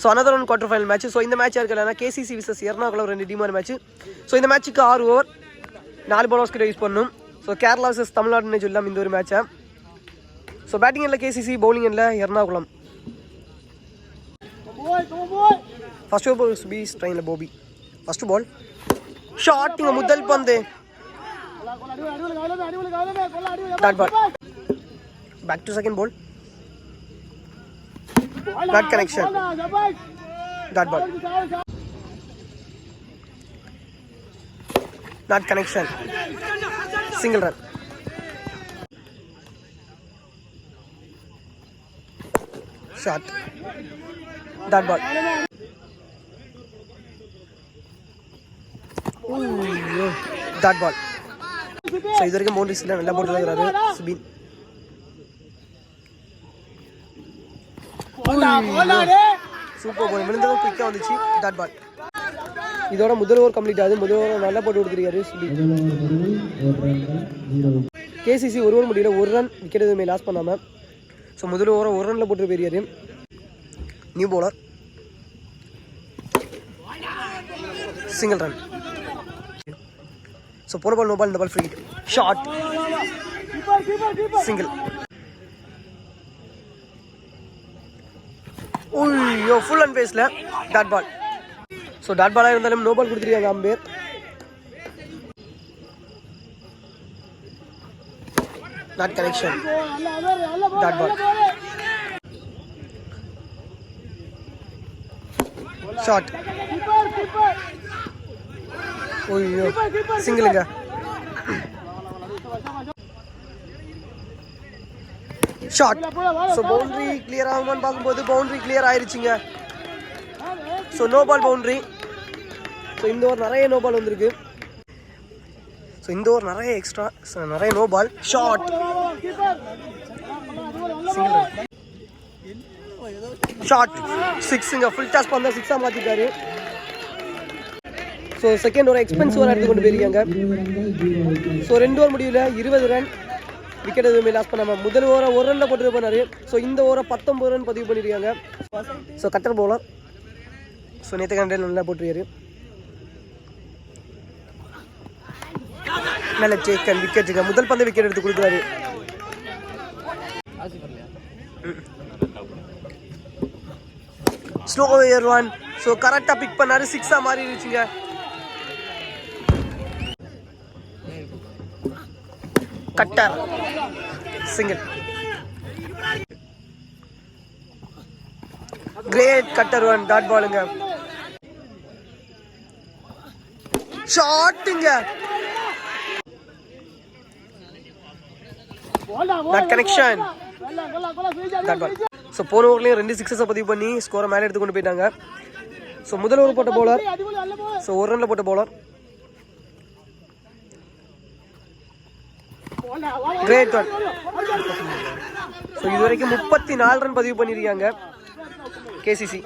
So another one quarter final match. So இந்த match இருக்கலன்னா KCC versus Ernakulam 2 டீமான match. So இந்த மேட்ச்சுக்கு 6 ஓவர் 4 பாலர்ஸ் கிட்ட யூஸ் பண்ணணும். ஸோ கேரளா விசஸ் தமிழ்நாடுன்னு சொல்லலாம் இந்த ஒரு மேட்சை. ஸோ பேட்டிங் எண்ணில் கேசிசி, பவுலிங் எண்ணில் எர்ணாகுளம். ஃபர்ஸ்ட் ஓவர் பி ஸ்ட்ரைனில் போபி. ஃபர்ஸ்ட் பால் ஷாட், இங்கே முதல் பந்து. Dot ball. Back to second ball. That connection. That ball. That connection. Single run. Shot. That ball. Ooh, that ball. So இதுவரைக்கும் பவுண்டரிஸ் நல்லா போட்டுருக்காரு சுபின். சூப்பர் பால், விழுந்ததும் குயிக்காக வந்துச்சு. Dot ball. இதோட முதல் ஓவர் கம்ப்ளீட் ஆகுது. முதல் ஓவர் நல்லா போட்டு கொடுத்துருக்காரு சுபி. கேசிசி ஒரு ஓவர் முடியல, 1 ரன் விக்கெட் எதுவுமே லாஸ் பண்ணாமல். ஸோ முதல் ஓவரை 1 ரனில் போட்டு போயிருக்காரு. New bowler single run. So போன பால் நோ பால், இந்த பால் ஃப்ரீ. Shot, single. ஓய்யோ, ஃபுல் அண்ட் பேஸில் டாட் பால். ஸோ டாட் பாலாக இருந்தாலும் நோ பால் கொடுத்துருக்காங்க umpire. Not connection. Dot ball. Shot. ஓய்யோ, சிங்கிளுங்க. ஷாட். ஸோ பவுண்டரி கிளியர் ஆகுமான்னு பார்க்கும்போது பவுண்டரி கிளியர் ஆயிடுச்சுங்க. So no ball boundary. So இந்த ஓவர் நிறைய நோ பால் வந்திருக்கு. ஸோ இந்த ஓவர் நிறைய எக்ஸ்ட்ரா, நிறைய நோ பால். ஷாட், ஷாட், சிக்ஸுங்க. ஃபுல் டாஸ் பண்ண 6-ஆக மாற்றிட்டாரு. ஸோ செகண்ட் ஓவர் எக்ஸ்பென்சிவ் எடுத்து கொண்டு போயிருக்காங்க. ஸோ 2 ஓவர் முடியல, 20 ரன் விக்கெட் எதுவுமே லாஸ் பண்ணாமல். முதல் ஓவரை 1 ரனில் போட்டு பண்ணார். ஸோ இந்த ஓவரை 19 ரன் பதிவு பண்ணியிருக்காங்க. So cutter bowler. ஸோ நேற்று கண்டில் நல்லா போட்டிருக்காரு. நல்ல டேக்கன் விக்கெட்டுங்க. முதல் பந்து விக்கெட் எடுத்து கொடுக்குறாரு. Slow over 1. ஸோ கரெக்டாக பிக் பண்ணாரு. 6-ஆக மாறிடுச்சுங்க. Cutter single. Great cutter 1. Dot பாலுங்க. ஷாட்டுங்க. Dot connection. Dot ball. So போன ஓவர்லேயும் 2 சிக்ஸஸை பதிவு பண்ணி ஸ்கோரை மேலே எடுத்து கொண்டு போயிட்டாங்க. ஸோ முதல் ஓவர் போட்ட பவுலர். ஸோ 1 ரனில் போட்ட பவுலர். Grade one. ஸோ இது வரைக்கும் 34 ரன் பதிவு பண்ணியிருக்காங்க கேசிசி.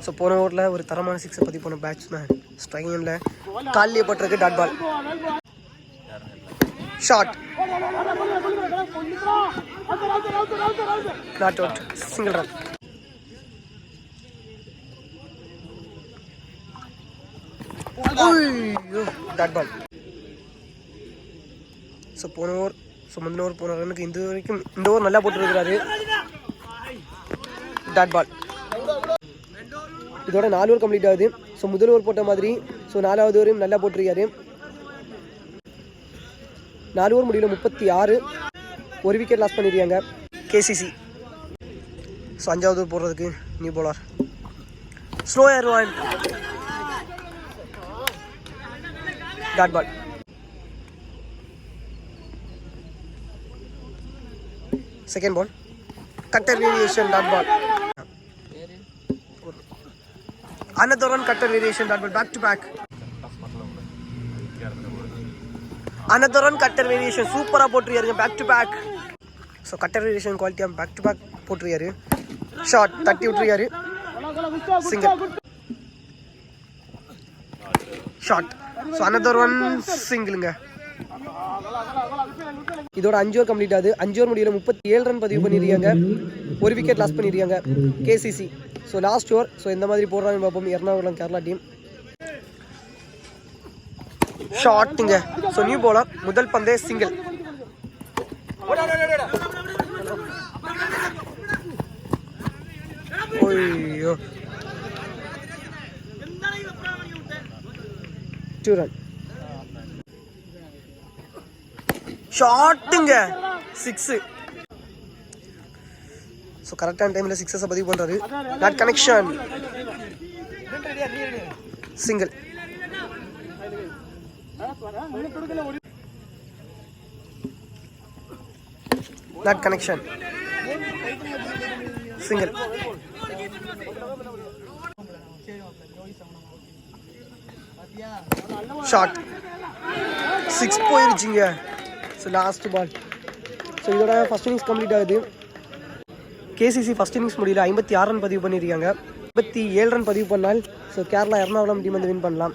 ஸோ போன ஓவரில் ஒரு தரமான 6 பதிவு பண்ண பேட்ஸ்மேன் ஸ்ட்ரைனில் காலிலே போட்டிருக்கு. Dot ball. Shot, not out, single run. Dot ball. So போன ஓவர், ஸோ முந்தின ஓவர் போன ரனுக்கு இந்த வரைக்கும் இந்த ஓவர் நல்லா போட்டுருக்கிறாரு. Dot ball. இதோட 4 ஓவர் கம்ப்ளீட் ஆகுது. ஸோ முதல் ஓவர் போட்ட மாதிரி ஸோ 4வது ஓவரையும் நல்லா போட்டிருக்காரு. 4 ஓவர் முடியல, 36. 1 விக்கெட் லாஸ் பண்ணியிருக்காங்க கேசிசி. ஸோ 5வது ஓவர் போடுறதுக்கு new bowler. Slower 1. Dot ball. Second ball cutter variation. Dot ball. another one cutter variation. That ball back to back. Another one cutter variation. Super போட்றியாருங்க back to back. So cutter variation quality back to back போட்றியாரு. Shot தட்டி விட்டுறியாரு. Single. Shot. So another one singleங்க. இதோட 5 over complete ஆகுது. 5 over முடியல 37 run பதிவு பண்ணிருக்காங்க. 1 wicket loss பண்ணிருக்காங்க KCC. So last over. So இந்த மாதிரி போடுறாங்கன்னு பார்ப்போம் எர்ணாகுளம் கேரளா டீம். ஷாட்டுங்க. ஸோ நியூ பாலர், முதல் பந்தே சிங்கிள். ஓய்யோ 2 ரன். ஷாட்டுங்க 6. ஸோ கரெக்டான டைமில் 6 பதிவு பண்ணுறாரு. Not connection, single. Not connection, single. Shot 6 போயிருச்சுங்க. So last ball. ஸோ இதோட ஃபர்ஸ்ட் இன்னிங்ஸ் கம்ப்ளீட் ஆகுது. கேசிசி ஃபர்ஸ்ட் இன்னிங்ஸ் முடியல 56 ரன் பதிவு பண்ணியிருக்காங்க. 57 ரன் பதிவு பண்ணால் ஸோ கேரளா எர்ணாகுளம் டீம் வந்து வின் பண்ணலாம்.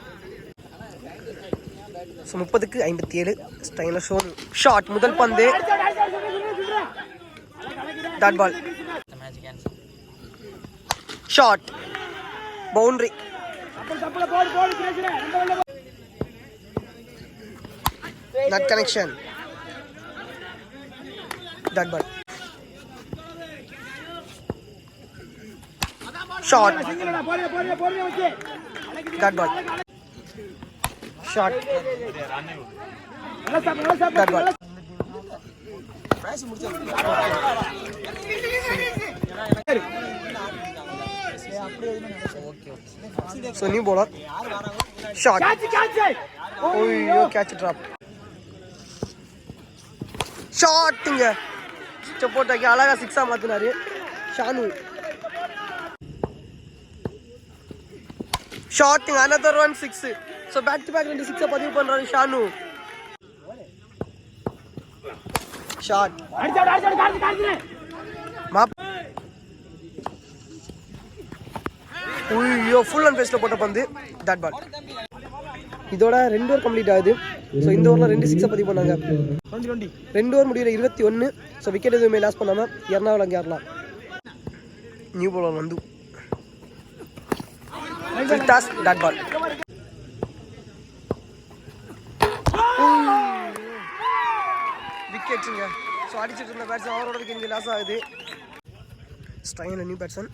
ஸோ 30க்கு 57 ஸ்டைனில் ஷோ. ஷாட், முதல் பந்து, dot ball. Shot, boundary. Not connection, dot ball. Shot, dot ball. Shot, dot ball. So new bowler. Shot, ஓய்யோ கேட்ச் ட்ராப். ஷாட்டுங்க. போட்டாக்கி அழகா 6 மாத்தினாரு ஷானு. ஷாட்டுங்க, another one 6. So back to back 2 6 பதிவு பண்றாரு ஷானு. ஷாட், ஐயோ ஃபுல் அண்ட் ஃபேஸ்ல போட்ட பந்து, டாட் பால். இதோட 2 ஓவர் கம்ப்ளீட் ஆகுது. ஸோ இந்த ஓவரில் 2 6 பதிவு பண்ணாங்க. 2 ஓவர் முடியல 21. ஸோ விக்கெட் எதுவுமே லாஸ் பண்ணாம எர்ணாகுளம் கேரளா. நியூ பாலர் வந்து டாஸ், டாட் பால். விக்கெட்டுங்க. ஸோ அடிச்சிட்டு இருந்த பேட்ஸ்மேன் அவரோட விக்கெட் லாஸ் ஆகுது. ஸ்ட்ரைனில் நியூ பேட்ஸ்மேன்.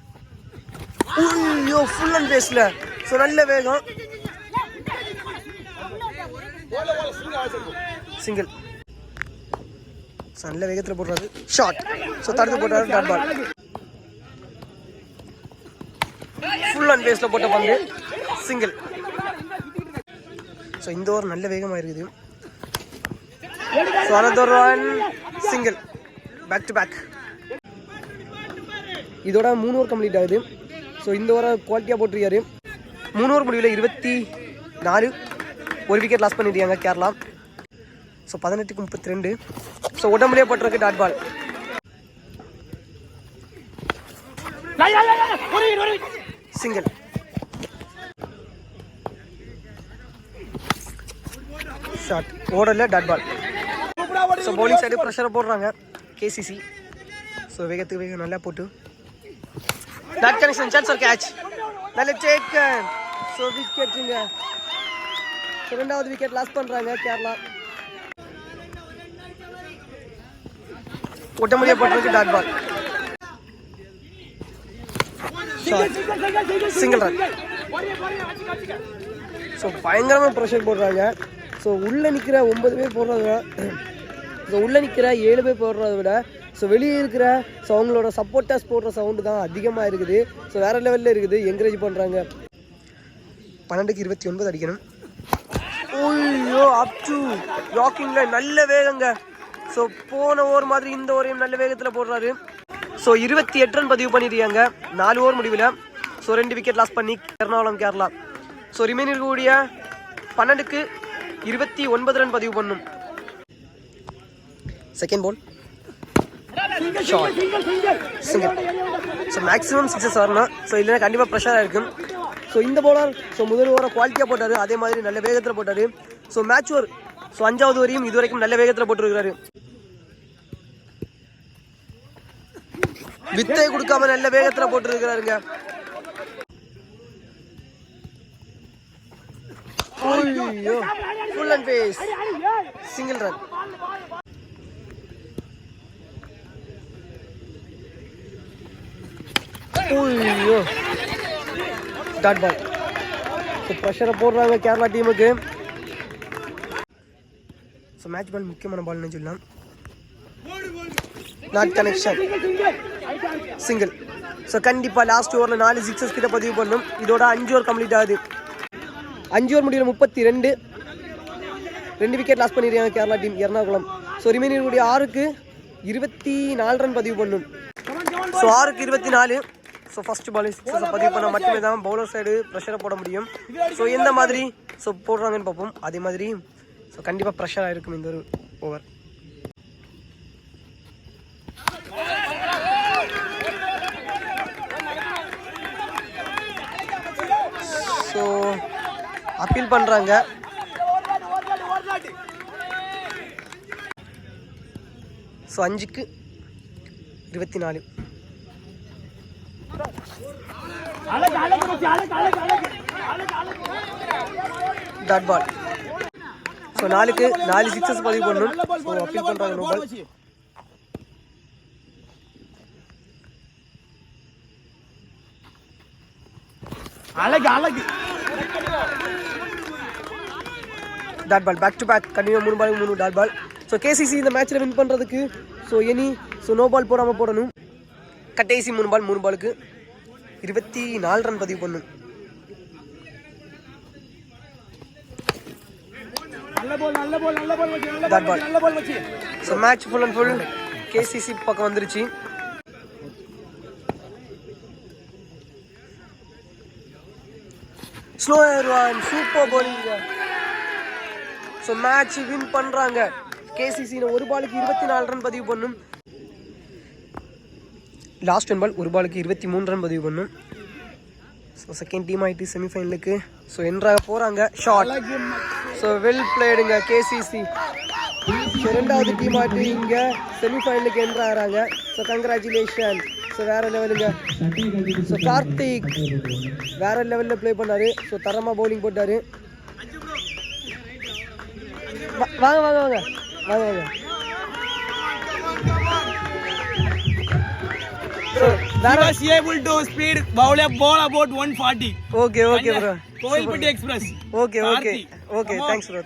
ஐயோ ஃபுல் அண்ட் பேஸ்ல. ஸோ நல்ல வேகம், சிங்கிள். நல்ல வேகத்தில் போடுறாரு. ஷாட், ஸோ தடுத்து போட்டாரு, டாட் பால். ஃபுல் அண்ட் பேஸ்ல போட்ட பந்து, சிங்கிள். ஸோ இந்த ஓவர் நல்ல வேகமாக இருக்குது. So another one, single. Back to back. இதோட 3 ஓவர் கம்ப்ளீட் ஆகுது. ஸோ இந்த ஓவரை குவாலிட்டியாக போட்டிருக்காரு. 3 ஓவர் முடிவில் 24. 1 விக்கெட் லாஸ் பண்ணியிருக்காங்க கேரளா. ஸோ 18க்கு 32. ஸோ உடம்புலேயே போட்டிருக்கு, டாட் பால். சிங்கிள். ஷாட், ஓடல, dot ball. So bowling side ப்ரெஷரை போடுறாங்க கேசிசி. ஸோ வேகத்துக்கு வேகம் நல்லா போட்டு டாட் கனெக்ஷன், சான்ஸ் ஒரு கேட்ச், நல்ல டேக்கன். ஸோ விக்கெட்டுங்க. ஸோ 2வது விக்கெட் லாஸ் பண்ணுறாங்க கேரளா. ஒட்டமொழியாக போட்டிருக்கு, dot ball. Single run. So பயங்கரமாக ப்ரெஷர் போடுறாங்க. ஸோ உள்ளே நிற்கிற 9 பேர் போடுறத விட, ஸோ உள்ளே நிற்கிற 7 பேர் போடுறத விட, ஸோ வெளியே இருக்கிற ஸோ அவங்களோட சப்போர்ட்டர்ஸ் போடுற சவுண்டு தான் அதிகமாக இருக்குது. ஸோ வேறு லெவலில் இருக்குது, என்கரேஜ் பண்ணுறாங்க. 12க்கு 29 அடிக்கணும். ஓய்யோ அப் டு ராக்கிங்கில் நல்ல வேகங்க. ஸோ போன ஓவர் மாதிரி இந்த ஓவரையும் நல்ல வேகத்தில் போடுறாரு. ஸோ 28 ரன் பதிவு பண்ணியிருக்காங்க 4 ஓவர் முடிவில். ஸோ 2 விக்கெட் லாஸ் பண்ணி எர்ணாகுளம் கேரளா. ஸோ ரிமைனிங் கூடிய 12க்கு 29 ரன் பதிவு பண்ணும். Second ball, shot, single. So maximum 6 வரணும். ஸோ இல்லைன்னா கண்டிப்பாக ப்ரெஷராக இருக்கும். ஸோ இந்த பவுலர் ஸோ முதல் ஓவரை குவாலிட்டியாக போட்டார், அதே மாதிரி நல்ல வேகத்தில் போட்டார். ஸோ மேட்ச் ஓவர் ஸோ 5வது வரையும் இது வரைக்கும் நல்ல வேகத்தில் போட்டுருக்கிறாரு. வித்தை கொடுக்காம நல்ல வேகத்தில் போட்டுருக்கிறாருங்க. ஐயோ full and pace single run. ஐயோ டாட் பால். ஸோ ப்ரெஷரை போடுறாங்க கேரளா டீமுக்கு. ஸோ மேட்ச் பால் முக்கியமான பால்னு சொல்லலாம். Not connection single. ஸோ கண்டிப்பாக லாஸ்ட் ஓவரில் 4 சிக்ஸஸ் கிட்ட பதிவு பண்ணும். இதோட 5 ஓவர் கம்ப்ளீட் ஆகுது. 5 ஓவர் முடியல 32. 2 விக்கெட் லாஸ் பண்ணிடுறாங்க Kerala team Ernakulam. So remaining கூடிய 6க்கு 24 ரன் பதிவு பண்ணும். ஸோ 6க்கு 24. ஸோ ஃபஸ்ட் பால் சிக்ஸஸை பதிவு பண்ண மட்டுமே தான் பவுலர் சைடு ப்ரெஷரை போட முடியும். ஸோ எந்த மாதிரி ஸோ போடுறாங்கன்னு பார்ப்போம். அதே மாதிரி ஸோ கண்டிப்பாக ப்ரெஷராக இருக்கும் இந்த ஒரு ஓவர். ஸோ அப்பீல் பண்ணுறாங்க. ஸோ 5க்கு 24 டாட் பால். ஸோ 4க்கு 4 சிக்ஸஸ் பதிவு பண்ணும். ஸோ அப்பீல் பண்ணுறாங்க no ball. Dot ball back to back கண்டிப்பாக 3 பாலுக்கு 3 டாட் பால். ஸோ கேசிசி இந்த மேட்ச்சில் வின் பண்ணுறதுக்கு ஸோ நோ பால் போடாமல் போடணும். கடைசி 3 பால் 3 பாலுக்கு 24 ரன் பதிவு பண்ணும். Dot ball. So match full and full KCC பக்கம் வந்துருச்சு. Slower one super bowling. So match win பண்ணுறாங்க கேசிசி. ஒரு பாலுக்கு 24 ரன் பதிவு பண்ணும். லாஸ்ட் 1 பால் 1 பாலுக்கு 23 ரன் பதிவு பண்ணும். ஸோ செகண்ட் டீம் ஆகிட்டு செமிஃபைனலுக்கு ஸோ என்ட்ராக போகிறாங்க. ஷார்ட். ஸோ வெல் பிளேடுங்க கேசிசி. ஸோ 2வது டீம் ஆகிட்டு இங்கே செமிஃபைனலுக்கு என்ட்ராகிறாங்க. So congratulation. ஸோ வேறு லெவலுங்க. ஸோ கார்த்திக் வேறு லெவலில் ப்ளே பண்ணார். ஸோ தரமாக பவுலிங் போட்டார். வாங்க வாங்க வாங்க வாங்க வாங்க. So, he was able to speed ball about 140. Okay bro. Koilpatti Express. Okay. Thanks bro.